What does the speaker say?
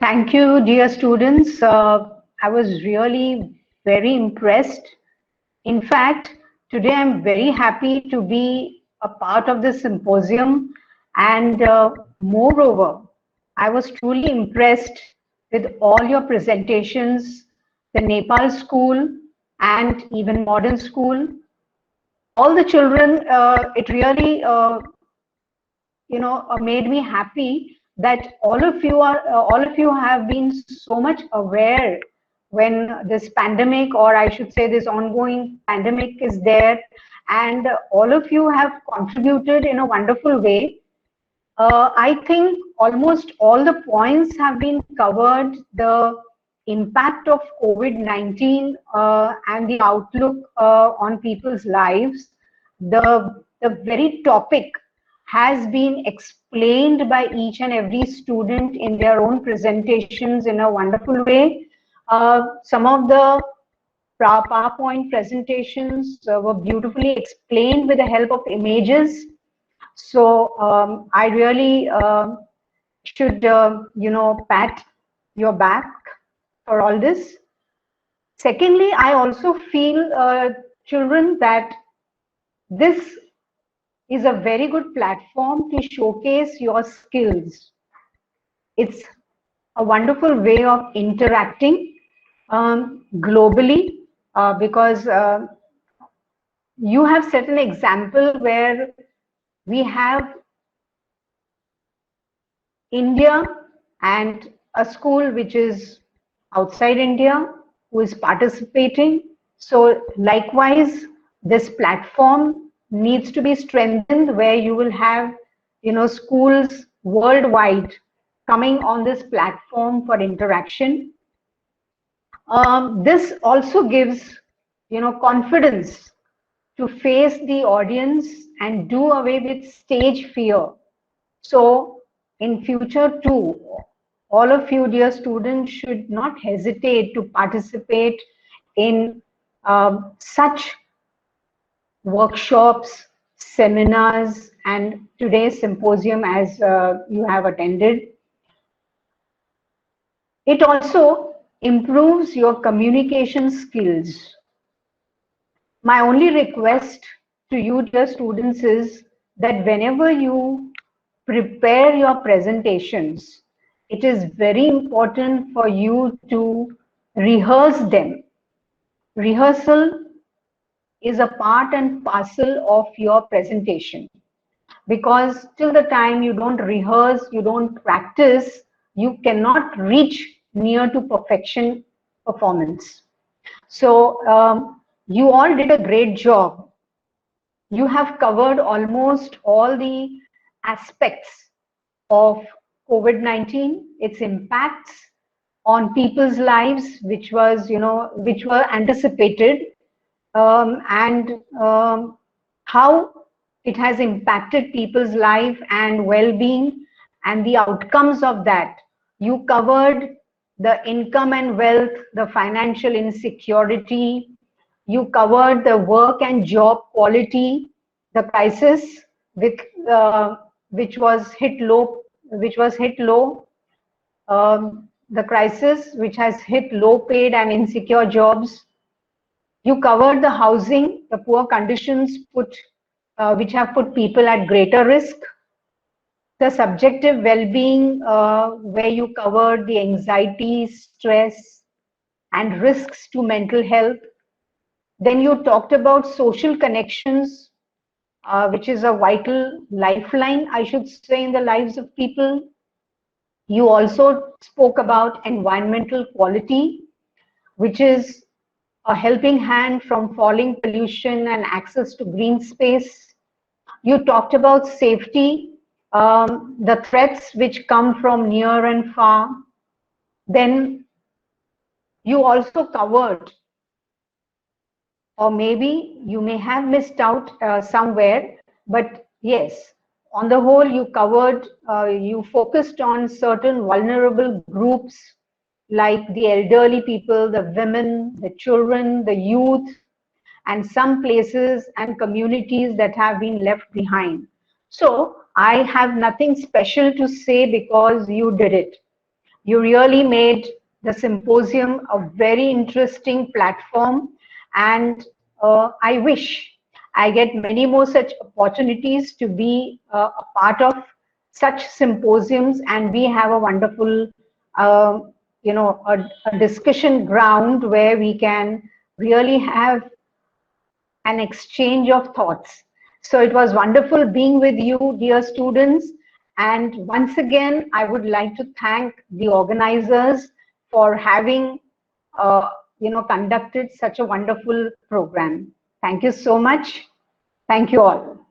Thank you, dear students. I was really very impressed. In fact, today I'm very happy to be a part of this symposium, and moreover, I was truly impressed with all your presentations, the Nepal school and even modern school. All the children, it really made me happy that all of you have been so much aware when this pandemic, or I should say this ongoing pandemic, is there, and all of you have contributed in a wonderful way. I think almost all the points have been covered. The impact of COVID-19 and the outlook on people's lives, the very topic has been explained by each and every student in their own presentations in a wonderful way. Some of the PowerPoint presentations were beautifully explained with the help of images. So I really should, pat your back for all this. Secondly, I also feel, children, that this is a very good platform to showcase your skills. It's a wonderful way of interacting globally, because you have set an example where we have India and a school which is outside India who is participating. So likewise, this platform needs to be strengthened, where you will have, schools worldwide coming on this platform for interaction. This also gives, confidence to face the audience and do away with stage fear. So in future too, all of you, dear students, should not hesitate to participate in such workshops, seminars, and today's symposium as you have attended. It also improves your communication skills. My only request to you, dear students, is that whenever you prepare your presentations, it is very important for you to rehearse them. Rehearsal is a part and parcel of your presentation, because till the time you don't rehearse, you don't practice, you cannot reach near to perfection performance. So you all did a great job. You have covered almost all the aspects of COVID-19, its impacts on people's lives, which were anticipated, and how it has impacted people's life and well-being and the outcomes of that. You covered the income and wealth, the financial insecurity. You covered the work and job quality, the crisis with which was hit low, the crisis which has hit low paid and insecure jobs. You covered the housing, the poor conditions which have put people at greater risk, the subjective well-being, where you covered the anxiety, stress, and risks to mental health. Then you talked about social connections, which is a vital lifeline, I should say, in the lives of people. You also spoke about environmental quality, which is a helping hand from falling pollution and access to green space. You talked about safety, the threats which come from near and far. Then you also covered, or maybe you may have missed out somewhere, but yes, on the whole, you covered, you focused on certain vulnerable groups like the elderly people, the women, the children, the youth, and some places and communities that have been left behind. So I have nothing special to say because you did it. You really made the symposium a very interesting platform, and I wish I get many more such opportunities to be a part of such symposiums, and we have a wonderful, a discussion ground where we can really have an exchange of thoughts. So it was wonderful being with you, dear students. And once again, I would like to thank the organizers for having, conducted such a wonderful program. Thank you so much. Thank you all.